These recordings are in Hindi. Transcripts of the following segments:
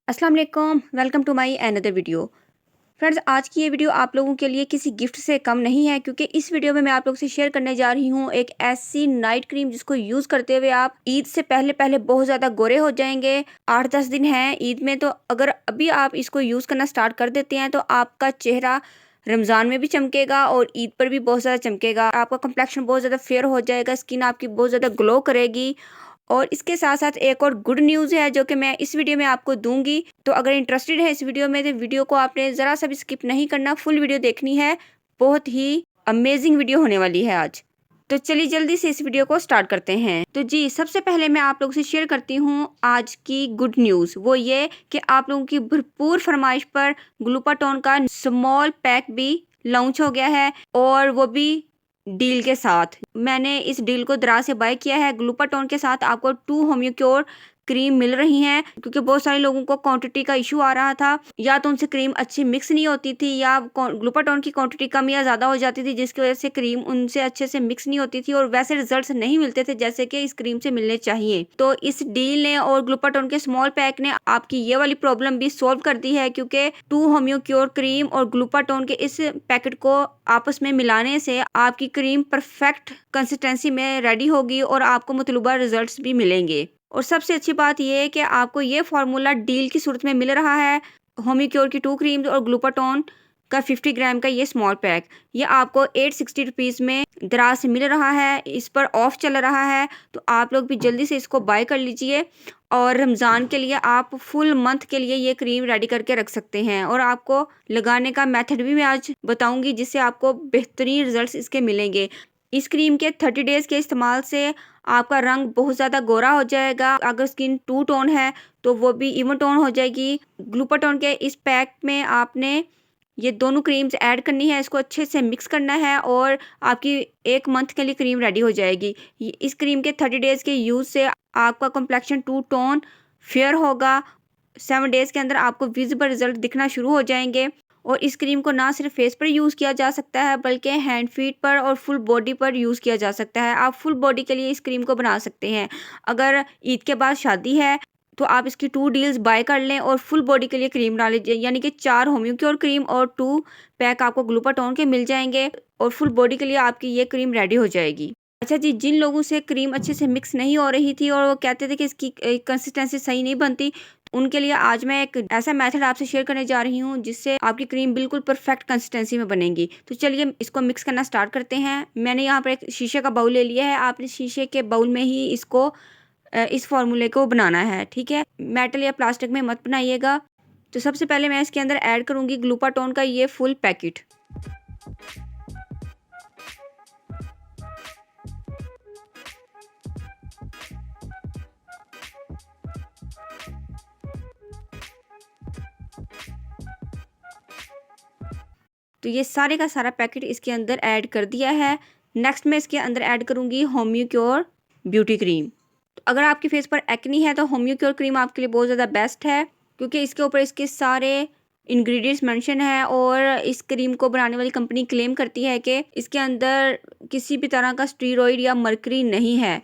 अस्सलाम वालेकुम, welcome to my another video. Friends, आज की ये वीडियो आप लोगों के लिए किसी गिफ्ट से कम नहीं है, क्योंकि इस वीडियो में मैं आप लोगों से शेयर करने जा रही हूँ एक ऐसी नाइट क्रीम जिसको यूज़ करते हुए आप ईद से पहले पहले बहुत ज़्यादा गोरे हो जाएंगे। 8-10 दिन हैं ईद में, तो अगर अभी आप इसको यूज़ करना स्टार्ट कर देते हैं तो आपका चेहरा रमज़ान में भी चमकेगा और ईद पर भी बहुत ज़्यादा चमकेगा। आपका कंप्लेक्शन बहुत ज़्यादा फेयर हो जाएगा, स्किन आपकी बहुत ज़्यादा ग्लो करेगी। और इसके साथ साथ एक और गुड न्यूज़ है जो कि मैं इस वीडियो में आपको दूंगी। तो अगर इंटरेस्टेड है इस वीडियो में, तो वीडियो को आपने ज़रा सा भी स्किप नहीं करना, फुल वीडियो देखनी है। बहुत ही अमेजिंग वीडियो होने वाली है आज। तो चलिए जल्दी से इस वीडियो को स्टार्ट करते हैं। तो जी, सबसे पहले मैं आप लोगों से शेयर करती हूँ आज की गुड न्यूज़। वो ये कि आप लोगों की भरपूर फरमाइश पर ग्लूटाथियोन का स्मॉल पैक भी लॉन्च हो गया है, और वो भी डील के साथ। मैंने इस डील को दराज से बाय किया है। ग्लूटाथियोन के साथ आपको 2 होम्योक्योर क्रीम मिल रही हैं, क्योंकि बहुत सारे लोगों को क्वांटिटी का इशू आ रहा था, या तो उनसे क्रीम अच्छी मिक्स नहीं होती थी, या ग्लूटाथियोन की क्वांटिटी कम या ज़्यादा हो जाती थी, जिसकी वजह से क्रीम उनसे अच्छे से मिक्स नहीं होती थी और वैसे रिजल्ट्स नहीं मिलते थे जैसे कि इस क्रीम से मिलने चाहिए। तो इस डील ने और ग्लूटाथियोन के स्मॉल पैक ने आपकी ये वाली प्रॉब्लम भी सॉल्व कर दी है, क्योंकि 2 होम्योक्योर क्रीम और ग्लूटाथियोन के इस पैकेट को आपस में मिलाने से आपकी क्रीम परफेक्ट कंसिस्टेंसी में रेडी होगी और आपको मतलूबा रिजल्ट्स भी मिलेंगे। और सबसे अच्छी बात यह है कि आपको ये फार्मूला डील की सूरत में मिल रहा है। होम्योक्योर की 2 क्रीम्स और ग्लूटाथियोन का 50 ग्राम का ये स्मॉल पैक, ये आपको 860 रुपीज़ में दराज से मिल रहा है। इस पर ऑफ चल रहा है, तो आप लोग भी जल्दी से इसको बाय कर लीजिए। और रमज़ान के लिए आप फुल मंथ के लिए ये क्रीम रेडी करके रख सकते हैं। और आपको लगाने का मेथड भी मैं आज बताऊंगी, जिससे आपको बेहतरीन रिजल्ट्स इसके मिलेंगे। इस क्रीम के 30 डेज़ के इस्तेमाल से आपका रंग बहुत ज़्यादा गोरा हो जाएगा। अगर स्किन टू टोन है तो वो भी इवन टोन हो जाएगी। ग्लूटाथियोन के इस पैक में आपने ये दोनों क्रीम्स ऐड करनी है, इसको अच्छे से मिक्स करना है और आपकी 1 मंथ के लिए क्रीम रेडी हो जाएगी। इस क्रीम के 30 डेज़ के यूज़ से आपका कम्प्लेक्शन टू टोन फेयर होगा। 7 डेज़ के अंदर आपको विजिबल रिजल्ट दिखना शुरू हो जाएंगे। और इस क्रीम को ना सिर्फ फेस पर यूज़ किया जा सकता है, बल्कि हैंड फीट पर और फुल बॉडी पर यूज़ किया जा सकता है। आप फुल बॉडी के लिए इस क्रीम को बना सकते हैं। अगर ईद के बाद शादी है तो आप इसकी 2 डील्स बाय कर लें और फुल बॉडी के लिए क्रीम डाल लीजिए, यानी कि 4 होम्योक्योर क्रीम और 2 पैक आपको ग्लूटाथियोन के मिल जाएंगे और फुल बॉडी के लिए आपकी ये क्रीम रेडी हो जाएगी। अच्छा जी, जिन लोगों से क्रीम अच्छे से मिक्स नहीं हो रही थी और वो कहते थे कि इसकी कंसिस्टेंसी सही नहीं बनती, उनके लिए आज मैं एक ऐसा मेथड आपसे शेयर करने जा रही हूँ जिससे आपकी क्रीम बिल्कुल परफेक्ट कंसिस्टेंसी में बनेगी। तो चलिए इसको मिक्स करना स्टार्ट करते हैं। मैंने यहाँ पर एक शीशे का बाउल ले लिया है। आपने शीशे के बाउल में ही इसको इस फॉर्मूले को बनाना है, ठीक है। मेटल या प्लास्टिक में मत बनाइएगा। तो सबसे पहले मैं इसके अंदर ऐड करूँगी ग्लूटाथियोन का ये फुल पैकेट। तो ये सारे का सारा पैकेट इसके अंदर ऐड कर दिया है। नेक्स्ट मैं इसके अंदर ऐड करूँगी होम्योक्योर ब्यूटी क्रीम। तो अगर आपके फेस पर एक्नी है तो होम्योक्योर क्रीम आपके लिए बहुत ज़्यादा बेस्ट है, क्योंकि इसके ऊपर इसके सारे इंग्रेडिएंट्स मेंशन है। और इस क्रीम को बनाने वाली कंपनी क्लेम करती है कि इसके अंदर किसी भी तरह का स्टीरॉयड या मरकरी नहीं है।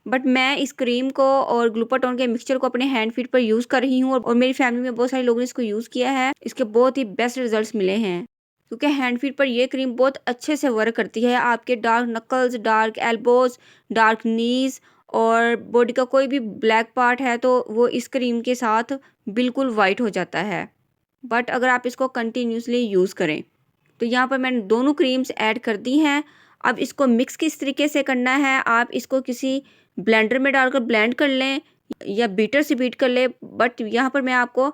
बट मैं इस क्रीम को और ग्लूटाथियोन के मिक्सचर को अपने हैंड फीट पर यूज़ कर रही हूँ, और मेरी फैमिली में बहुत सारे लोगों ने इसको यूज़ किया है। इसके बहुत ही बेस्ट रिजल्ट्स मिले हैं, क्योंकि हैंड फीट पर ये क्रीम बहुत अच्छे से वर्क करती है। आपके dark knuckles, dark elbows, dark knees और बॉडी का कोई भी ब्लैक पार्ट है तो वो इस क्रीम के साथ बिल्कुल वाइट हो जाता है। बट अगर आप इसको कंटिन्यूसली यूज़ करें। तो यहाँ पर मैंने दोनों क्रीम्स ऐड कर दी हैं। अब इसको मिक्स किस तरीके से करना है, आप इसको किसी ब्लेंडर में डालकर ब्लेंड कर लें या बीटर से बीट कर लें। बट यहाँ पर मैं आपको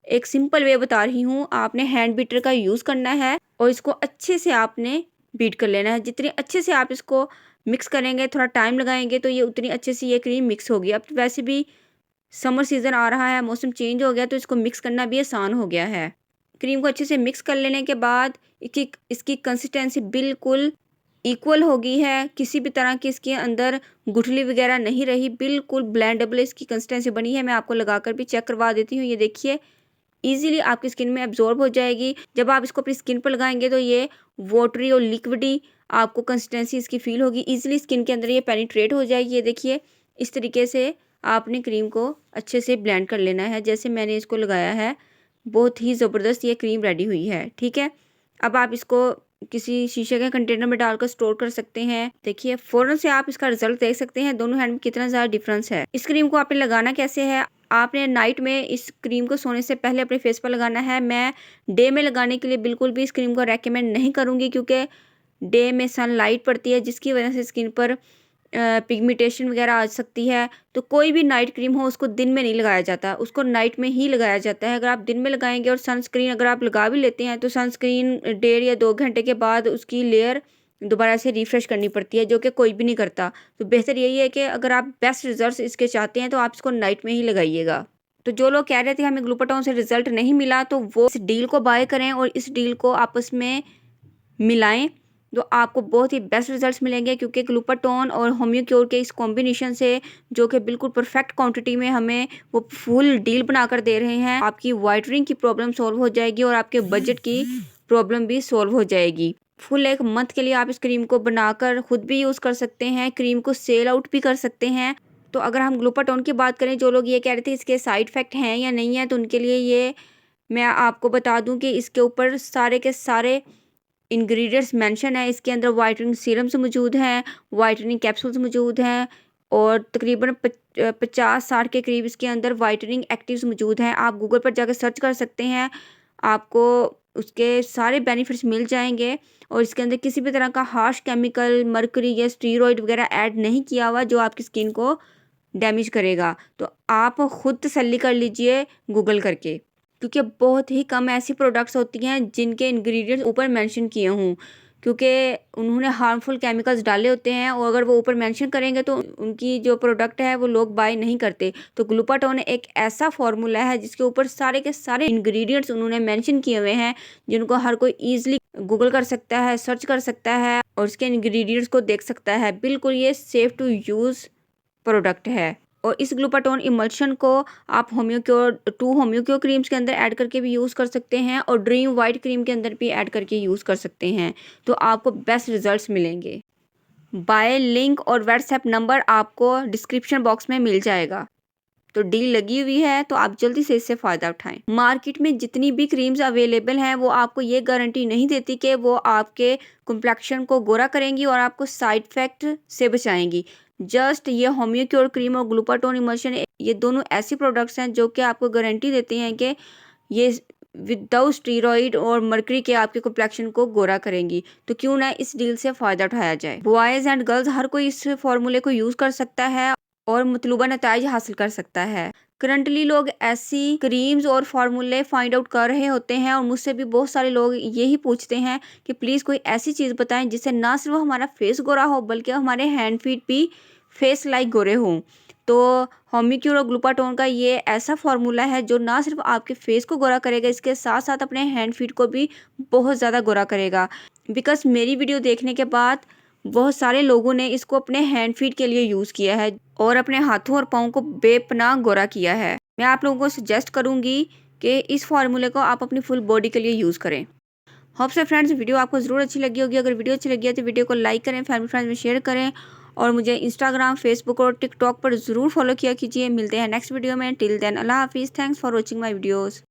एक सिंपल वे बता रही हूँ। आपने हैंड बीटर का यूज़ करना है और इसको अच्छे से आपने बीट कर लेना है। जितने अच्छे से आप इसको मिक्स करेंगे, थोड़ा टाइम लगाएंगे, तो ये उतनी अच्छे से ये क्रीम मिक्स होगी। अब वैसे भी समर सीज़न आ रहा है, मौसम चेंज हो गया, तो इसको मिक्स करना भी आसान हो गया है। क्रीम को अच्छे से मिक्स कर लेने के बाद इसकी कंसिस्टेंसी बिल्कुल इक्वल हो गई है। किसी भी तरह की इसके अंदर गुठली वगैरह नहीं रही, बिल्कुल ब्लेंडेबल इसकी कंसिस्टेंसी बनी है। मैं आपको लगाकर भी चेक करवा देती हूँ। ये देखिए, ईजिली आपकी स्किन में एब्जॉर्ब हो जाएगी। जब आप इसको अपनी स्किन पर लगाएंगे तो ये वाटरी और लिक्विडी आपको कंसिस्टेंसी इसकी फील होगी। ईजिली स्किन के अंदर ये पेनिट्रेट हो जाएगी। ये देखिए, इस तरीके से आपने क्रीम को अच्छे से ब्लेंड कर लेना है। जैसे मैंने इसको लगाया है, बहुत ही ज़बरदस्त ये क्रीम रेडी हुई है। ठीक है, अब आप इसको किसी शीशे के कंटेनर में डालकर स्टोर कर सकते हैं। देखिए फ़ौरन से आप इसका रिजल्ट देख सकते हैं, दोनों हैंड में कितना ज़्यादा डिफरेंस है। इस क्रीम को आपने लगाना कैसे है, आपने नाइट में इस क्रीम को सोने से पहले अपने फेस पर लगाना है। मैं डे में लगाने के लिए बिल्कुल भी इस क्रीम को रेकमेंड नहीं करूँगी, क्योंकि डे में सनलाइट पड़ती है जिसकी वजह से स्किन पर पिगमेंटेशन वगैरह आ सकती है। तो कोई भी नाइट क्रीम हो उसको दिन में नहीं लगाया जाता, उसको नाइट में ही लगाया जाता है। अगर आप दिन में लगाएंगे और सनस्क्रीन अगर आप लगा भी लेते हैं तो सनस्क्रीन 1.5 या 2 घंटे के बाद उसकी लेयर दोबारा से रिफ्रेश करनी पड़ती है, जो कि कोई भी नहीं करता। तो बेहतर यही है कि अगर आप बेस्ट रिजल्ट इसके चाहते हैं तो आप इसको नाइट में ही लगाइएगा। तो जो लोग कह रहे थे हमें ग्लूटाथोन से रिजल्ट नहीं मिला, तो वो इस डील को बाय करें और इस डील को आपस में मिलाएं, तो आपको बहुत ही बेस्ट रिजल्ट्स मिलेंगे। क्योंकि ग्लूटाथोन और होम्योक्योर के इस कॉम्बिनेशन से, जो कि बिल्कुल परफेक्ट क्वांटिटी में हमें वो फुल डील बनाकर दे रहे हैं, आपकी वाइटनिंग की प्रॉब्लम सॉल्व हो जाएगी और आपके बजट की प्रॉब्लम भी सॉल्व हो जाएगी। फुल 1 मंथ के लिए आप इस क्रीम को बनाकर खुद भी यूज़ कर सकते हैं, क्रीम को सेल आउट भी कर सकते हैं। तो अगर हम ग्लूटाथोन की बात करें, जो लोग ये कह रहे थे इसके साइड इफ़ेक्ट हैं या नहीं है, तो उनके लिए ये मैं आपको बता दूं कि इसके ऊपर सारे के सारे इंग्रेडिएंट्स मेंशन है। इसके अंदर वाइटनिंग सीरम्स मौजूद हैं, वाइटनिंग कैप्सूल्स मौजूद हैं और तकरीबन 50-60 के करीब इसके अंदर वाइटनिंग एक्टिव्स मौजूद हैं। आप गूगल पर जाकर सर्च कर सकते हैं, आपको उसके सारे बेनिफिट्स मिल जाएंगे। और इसके अंदर किसी भी तरह का हार्श केमिकल, मर्करी या स्टीरॉयड वगैरह ऐड नहीं किया हुआ जो आपकी स्किन को डैमेज करेगा। तो आप खुद तसल्ली कर लीजिए गूगल करके, क्योंकि बहुत ही कम ऐसी प्रोडक्ट्स होती हैं जिनके इंग्रेडिएंट्स ऊपर मेंशन किए हों, क्योंकि उन्होंने हार्मफुल केमिकल्स डाले होते हैं और अगर वो ऊपर मेंशन करेंगे तो उनकी जो प्रोडक्ट है वो लोग बाय नहीं करते। तो ग्लूटाथोन एक ऐसा फार्मूला है जिसके ऊपर सारे के सारे इंग्रेडिएंट्स उन्होंने मेंशन किए हुए हैं, जिनको हर कोई ईजिली गूगल कर सकता है, सर्च कर सकता है और उसके इंग्रेडिएंट्स को देख सकता है। बिल्कुल ये सेफ़ टू यूज़ प्रोडक्ट है। और इस ग्लूटाथोन इमल्शन को आप होम्योक्योर क्रीम्स के अंदर ऐड करके भी यूज़ कर सकते हैं और ड्रीम वाइट क्रीम के अंदर भी ऐड करके यूज़ कर सकते हैं, तो आपको बेस्ट रिजल्ट्स मिलेंगे। बाय लिंक और व्हाट्सएप नंबर आपको डिस्क्रिप्शन बॉक्स में मिल जाएगा। तो डील लगी हुई है, तो आप जल्दी से इससे फ़ायदा उठाएं। मार्केट में जितनी भी क्रीम्स अवेलेबल हैं वो आपको ये गारंटी नहीं देती कि वो आपके कॉम्प्लेक्शन को गोरा करेंगी और आपको साइड इफ़ेक्ट से बचाएंगी। जस्ट ये होम्योक्योर क्रीम और ग्लूटाथोन इमल्शन, ये दोनों ऐसी प्रोडक्ट्स हैं जो कि आपको गारंटी देते हैं कि ये विदाउट स्टीरॉइड और मर्करी के आपके कॉम्प्लेक्शन को गोरा करेंगी। तो क्यों ना इस डील से फ़ायदा उठाया जाए। बॉयज़ एंड गर्ल्स हर कोई इस फार्मूले को यूज़ कर सकता है और मतलूबा नताइज हासिल कर सकता है। करंटली लोग ऐसी क्रीम्स और फार्मूले फाइंड आउट कर रहे होते हैं और मुझसे भी बहुत सारे लोग यही पूछते हैं कि प्लीज़ कोई ऐसी चीज़ बताएं जिससे ना सिर्फ हमारा फेस गोरा हो बल्कि हमारे हैंड फीट भी फेस लाइक गोरे हों। तो होम्योक्योर और ग्लूटाथोन का ये ऐसा फार्मूला है जो ना सिर्फ आपके फेस को गोरा करेगा, इसके साथ साथ अपने हैंड फीट को भी बहुत ज़्यादा गोरा करेगा। बिकॉज मेरी वीडियो देखने के बाद बहुत सारे लोगों ने इसको अपने हैंड फीट के लिए यूज़ किया है और अपने हाथों और पाँव को बेपनाह गोरा किया है। मैं आप लोगों को सजेस्ट करूँगी कि इस फार्मूले को आप अपनी फुल बॉडी के लिए यूज़ करें। होप से फ्रेंड्स वीडियो आपको ज़रूर अच्छी लगी होगी। अगर वीडियो अच्छी लगी है तो वीडियो को लाइक करें, फैमिली फ्रेंड्स में शेयर करें और मुझे इंस्टाग्राम, फेसबुक और टिकटॉक पर ज़रूर फॉलो किया कीजिए। मिलते हैं नेक्स्ट वीडियो में। टिल देन अल्लाह हाफिज़। Thanks for watching my videos.